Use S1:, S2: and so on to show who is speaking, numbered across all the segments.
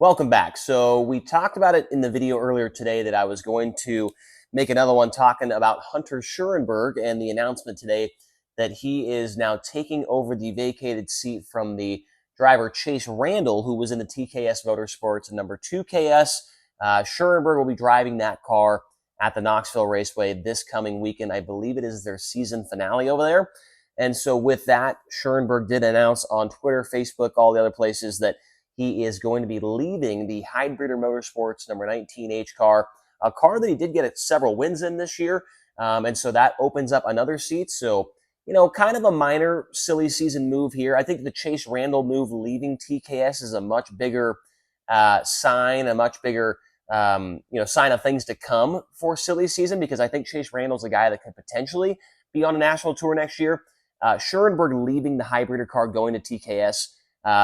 S1: Welcome back. So we talked about it in the video earlier today that I was going to make another one talking about Hunter Schuerenberg and the announcement today that he is now taking over the vacated seat from the driver Chase Randall, who was in the TKS Motorsports number 2 KS. Schuerenberg will be driving that car at the Knoxville Raceway this coming weekend. I believe it is their season finale over there. And so with that, Schuerenberg did announce on Twitter, Facebook, all the other places that he is going to be leaving the Hybreeder Motorsports number 19H car, a car that he did get several wins in this year. And so that opens up another seat. So, kind of a minor silly season move here. I think the Chase Randall move leaving TKS is a much bigger sign, a much bigger sign of things to come for silly season, because I think Chase Randall's a guy that could potentially be on a national tour next year. Schuerenberg leaving the Hybreeder car, going to TKS,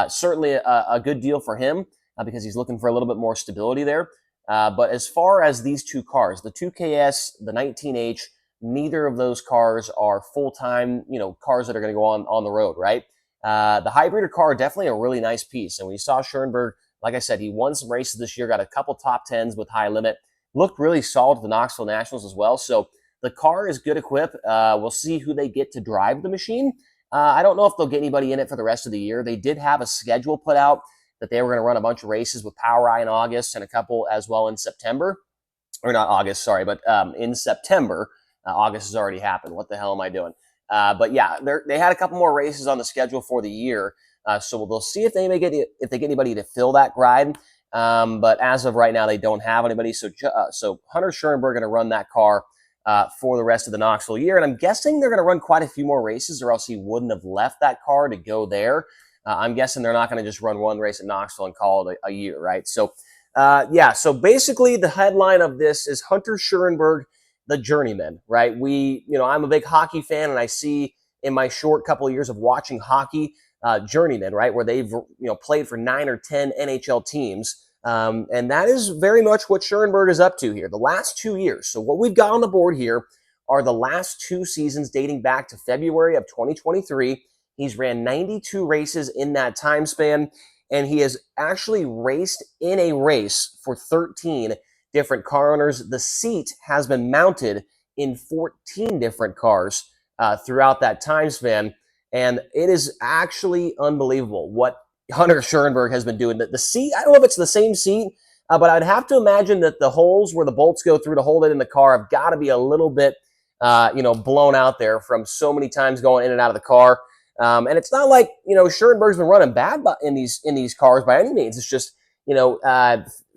S1: certainly a good deal for him because he's looking for a little bit more stability there. But as far as these two cars, the 2KS, the 19H, neither of those cars are full-time, cars that are going to go on the road, right? The Hybreeder car, definitely a really nice piece. And we saw Schuerenberg, like I said, he won some races this year, got a couple top tens with high limit, looked really solid at the Knoxville Nationals as well. So the car is good equipped. We'll see who they get to drive the machine. I don't know if they'll get anybody in it for the rest of the year. They did have a schedule put out that they were going to run a bunch of races with POWRi in August and a couple as well in September. Or not August, sorry, but in September. August has already happened. What the hell am I doing? But yeah, they had a couple more races on the schedule for the year. So they'll see if they get anybody to fill that ride. But as of right now, they don't have anybody. So Hunter Schuerenberg going to run that car for the rest of the Knoxville year. And I'm guessing they're going to run quite a few more races, or else he wouldn't have left that car to go there. I'm guessing they're not going to just run one race at Knoxville and call it a year, right? So, so basically the headline of this is Hunter Schuerenberg, the Journeyman, right? I'm a big hockey fan, and I see in my short couple of years of watching hockey, Journeyman, right, where they've played for 9 or 10 NHL teams. And that is very much what Schuerenberg is up to here, the last 2 years. So what we've got on the board here are the last 2 seasons dating back to February of 2023. He's ran 92 races in that time span, and he has actually raced in a race for 13 different car owners. The seat has been mounted in 14 different cars throughout that time span, and it is actually unbelievable what Hunter Schuerenberg has been doing. The seat, I don't know if it's the same seat, but I'd have to imagine that the holes where the bolts go through to hold it in the car have got to be a little bit, blown out there from so many times going in and out of the car. And it's not like, Schuerenberg's been running bad in these cars by any means. It's just,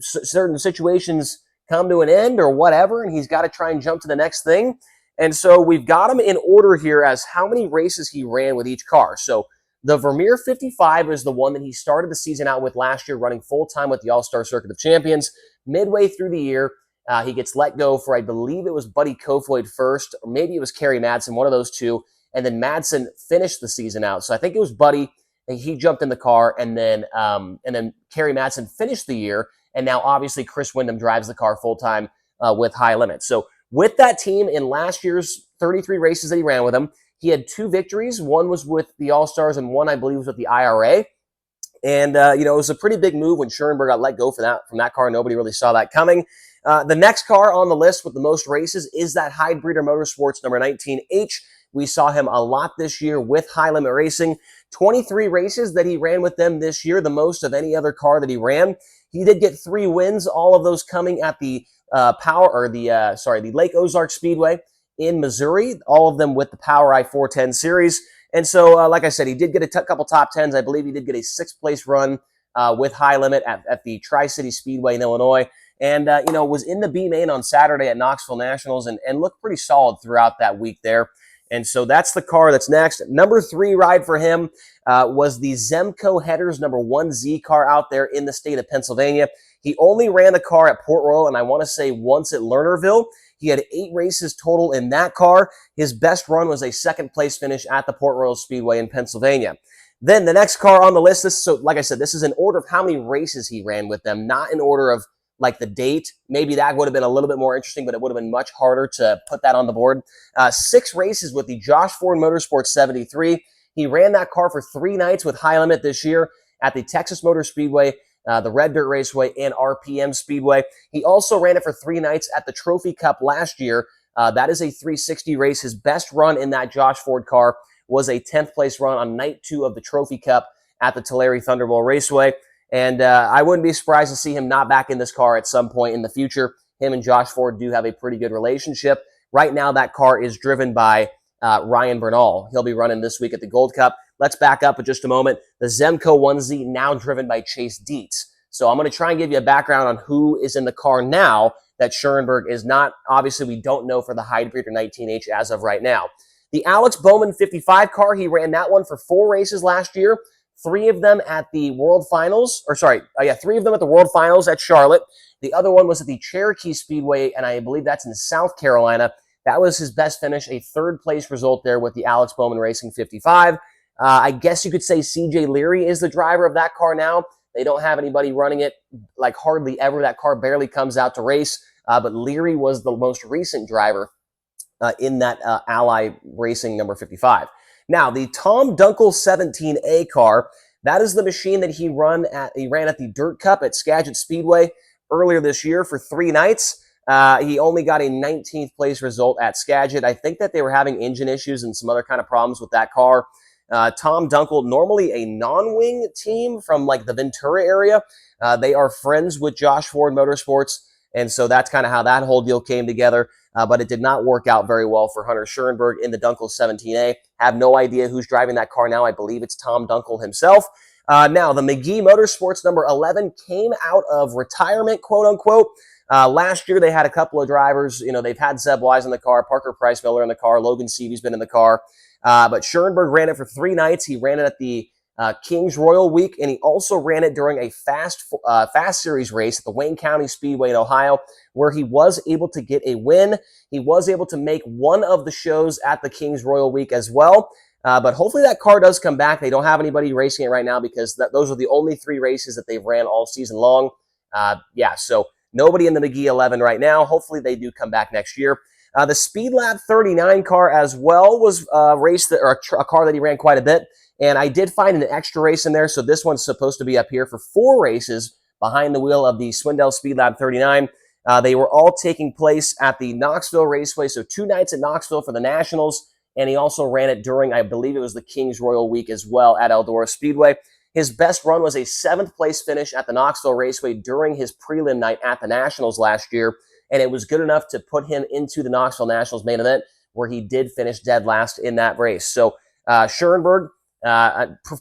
S1: certain situations come to an end or whatever, and he's got to try and jump to the next thing. And so we've got him in order here as how many races he ran with each car. So the Vermeer 55 is the one that he started the season out with last year, running full-time with the All-Star Circuit of Champions. Midway through the year, he gets let go for, I believe it was Buddy Kofoid first, or maybe it was Kerry Madsen, one of those two. And then Madsen finished the season out. So I think it was Buddy, and he jumped in the car, and then Kerry Madsen finished the year. And now, obviously, Chris Windom drives the car full-time with high limits. So with that team in last year's 33 races that he ran with them, he had 2 victories. One was with the All-Stars, and one, I believe, was with the IRA. And, it was a pretty big move when Schuerenberg got let go from that car. Nobody really saw that coming. The next car on the list with the most races is that Hybreeder Motorsports number 19H. We saw him a lot this year with High Limit Racing. 23 races that he ran with them this year, the most of any other car that he ran. He did get 3 wins, all of those coming at the the Lake Ozark Speedway in Missouri, all of them with the POWRi 410 series. And so, like I said, he did get a couple top tens. I believe he did get a 6th place run with High Limit at the Tri-City Speedway in Illinois. And, was in the B main on Saturday at Knoxville Nationals and looked pretty solid throughout that week there. And so that's the car that's next. Number 3 ride for him was the Zemco Headers number 1Z car out there in the state of Pennsylvania. He only ran the car at Port Royal, and I want to say once at Lernerville. He had 8 races total in that car. His best run was a 2nd place finish at the Port Royal Speedway in Pennsylvania. Then the next car on the list, like I said, this is in order of how many races he ran with them, not in order of like the date. Maybe that would have been a little bit more interesting, but it would have been much harder to put that on the board. 6 races with the Josh Ford Motorsports 73. He ran that car for 3 nights with High Limit this year at the Texas Motor Speedway the Red Dirt Raceway, and RPM Speedway. He also ran it for 3 nights at the Trophy Cup last year. That is a 360 race. His best run in that Josh Ford car was a 10th place run on night 2 of the Trophy Cup at the Tulare Thunderbolt Raceway. And I wouldn't be surprised to see him not back in this car at some point in the future. Him and Josh Ford do have a pretty good relationship. Right now, that car is driven by Ryan Bernal. He'll be running this week at the Gold Cup. Let's back up for just a moment. The Zemco 1Z now driven by Chase Dietz. So I'm going to try and give you a background on who is in the car now that Schuerenberg is not. Obviously, we don't know for the Hybrid or 19H as of right now. The Alex Bowman 55 car, he ran that one for 4 races last year. 3 of them at the World Finals, 3 of them at the World Finals at Charlotte. The other one was at the Cherokee Speedway, and I believe that's in South Carolina. That was his best finish, a 3rd place result there with the Alex Bowman Racing 55. I guess you could say CJ Leary is the driver of that car now. They don't have anybody running it like hardly ever. That car barely comes out to race, but Leary was the most recent driver in that Ally Racing number 55. Now, the Tom Dunkel 17A car, that is the machine that he ran at the Dirt Cup at Skagit Speedway earlier this year for 3 nights. He only got a 19th place result at Skagit. I think that they were having engine issues and some other kind of problems with that car. Tom Dunkel, normally a non-wing team from like the Ventura area. They are friends with Josh Ford Motorsports, and so that's kind of how that whole deal came together. But it did not work out very well for Hunter Schuerenberg in the Dunkel 17A. Have no idea who's driving that car now. I believe it's Tom Dunkel himself. Now, the McGee Motorsports number 11 came out of retirement, quote unquote. Last year, they had a couple of drivers. You know, they've had Zeb Wise in the car, Parker Price Miller in the car, Logan Seavey's been in the car. But Schuerenberg ran it for 3 nights. He ran it at the Kings Royal Week, and he also ran it during a fast series race at the Wayne County Speedway in Ohio, where he was able to get a win. He was able to make one of the shows at the Kings Royal Week as well. But hopefully that car does come back. They don't have anybody racing it right now because those are the only 3 races that they've ran all season long. So nobody in the McGee 11 right now. Hopefully they do come back next year. The Speed Lab 39 car as well was a car that he ran quite a bit. And I did find an extra race in there, so this one's supposed to be up here for 4 races behind the wheel of the Swindell Speed Lab 39. They were all taking place at the Knoxville Raceway, so 2 nights at Knoxville for the Nationals, and he also ran it during, I believe it was the Kings Royal Week as well at Eldora Speedway. His best run was a 7th place finish at the Knoxville Raceway during his prelim night at the Nationals last year, and it was good enough to put him into the Knoxville Nationals main event, where he did finish dead last in that race. So Schuerenberg,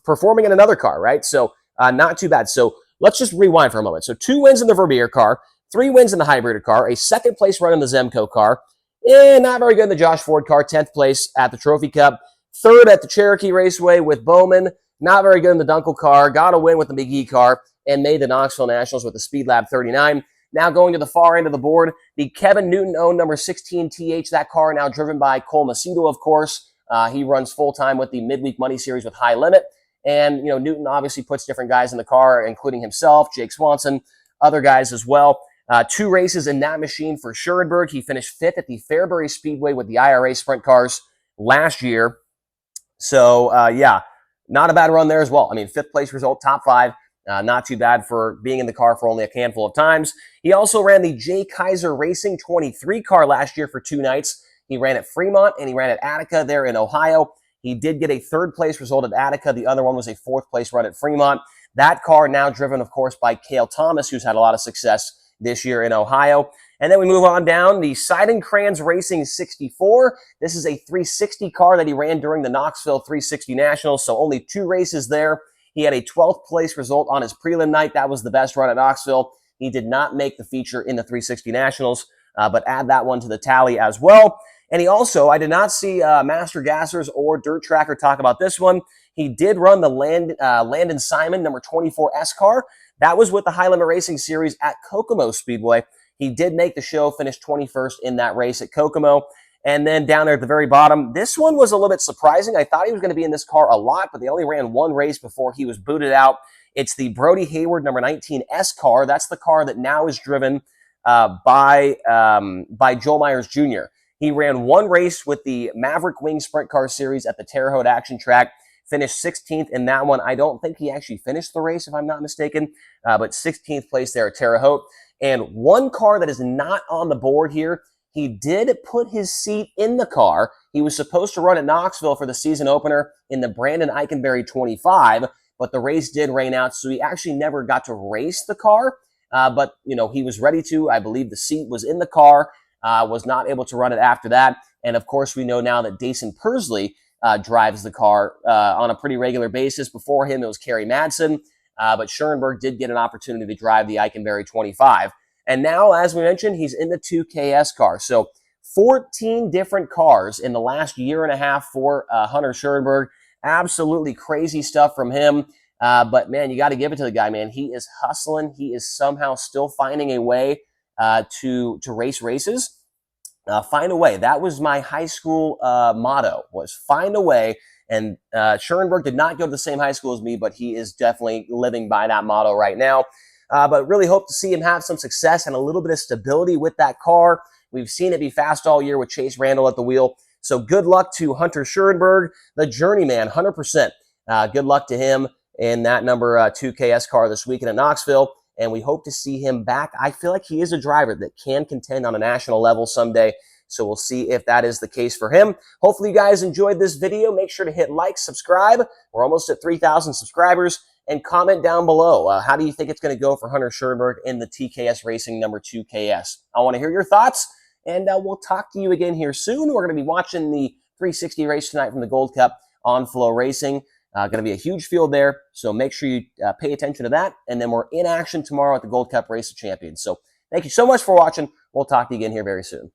S1: performing in another car, right? So not too bad. So let's just rewind for a moment. So 2 wins in the Vermeer car, 3 wins in the Hybrid car, a 2nd place run in the Zemco car, and not very good in the Josh Ford car, 10th place at the Trophy Cup, 3rd at the Cherokee Raceway with Bowman, not very good in the Dunkel car, got a win with the McGee car, and made the Knoxville Nationals with the Speed Lab 39. Now going to the far end of the board, the Kevin Newton-owned number 16 TH, that car now driven by Cole Macedo, of course. He runs full-time with the Midweek Money Series with High Limit. And, you know, Newton obviously puts different guys in the car, including himself, Jake Swanson, other guys as well. 2 races in that machine for Schuerenberg. He finished 5th at the Fairbury Speedway with the IRA Sprint cars last year. So, not a bad run there as well. I mean, 5th place result, top 5. Not too bad for being in the car for only a handful of times. He also ran the Jay Kaiser Racing 23 car last year for 2 nights. He ran at Fremont and he ran at Attica there in Ohio. He did get a 3rd place result at Attica. The other one was a 4th place run at Fremont. That car now driven, of course, by Cale Thomas, who's had a lot of success this year in Ohio. And then we move on down, the Seidenkranz Racing 64. This is a 360 car that he ran during the Knoxville 360 Nationals, so only 2 races there. He had a 12th place result on his prelim night. That was the best run at Knoxville. He did not make the feature in the 360 Nationals, but add that one to the tally as well. And he also, I did not see Master Gassers or Dirt Tracker talk about this one. He did run the Landon Simon number 24 S car. That was with the High Limit Racing Series at Kokomo Speedway. He did make the show, finished 21st in that race at Kokomo. And then down there at the very bottom, this one was a little bit surprising. I thought he was going to be in this car a lot, but they only ran 1 race before he was booted out. It's the Brody Hayward number 19 S car. That's the car that now is driven by Joel Myers Jr. He ran 1 race with the Maverick Wing Sprint Car Series at the Terre Haute Action Track, finished 16th in that one. I don't think he actually finished the race, if I'm not mistaken, but 16th place there at Terre Haute. And one car that is not on the board here, he did put his seat in the car. He was supposed to run at Knoxville for the season opener in the Brandon Eikenberry 25, but the race did rain out, so he actually never got to race the car. But, he was ready to. I believe the seat was in the car, was not able to run it after that. And, of course, we know now that Dason Persley drives the car on a pretty regular basis. Before him, it was Kerry Madsen, but Schuerenberg did get an opportunity to drive the Eikenberry 25. And now, as we mentioned, he's in the 2KS car. So 14 different cars in the last year and a half for Hunter Schuerenberg. Absolutely crazy stuff from him. But, man, you got to give it to the guy, man. He is hustling. He is somehow still finding a way to race races. Find a way. That was my high school motto, was find a way. And Schuerenberg did not go to the same high school as me, but he is definitely living by that motto right now. But really hope to see him have some success and a little bit of stability with that car. We've seen it be fast all year with Chase Randall at the wheel. So good luck to Hunter Schuerenberg, the Journeyman, 100%. Good luck to him in that number 2KS car this weekend at Knoxville. And we hope to see him back. I feel like he is a driver that can contend on a national level someday. So we'll see if that is the case for him. Hopefully you guys enjoyed this video. Make sure to hit like, subscribe. We're almost at 3,000 subscribers. And comment down below. How do you think it's going to go for Hunter Schuerenberg in the TKS Racing number 2KS? I want to hear your thoughts. And we'll talk to you again here soon. We're going to be watching the 360 race tonight from the Gold Cup on Flow Racing. Going to be a huge field there, so make sure you pay attention to that. And then we're in action tomorrow at the Gold Cup Race of Champions. So thank you so much for watching. We'll talk to you again here very soon.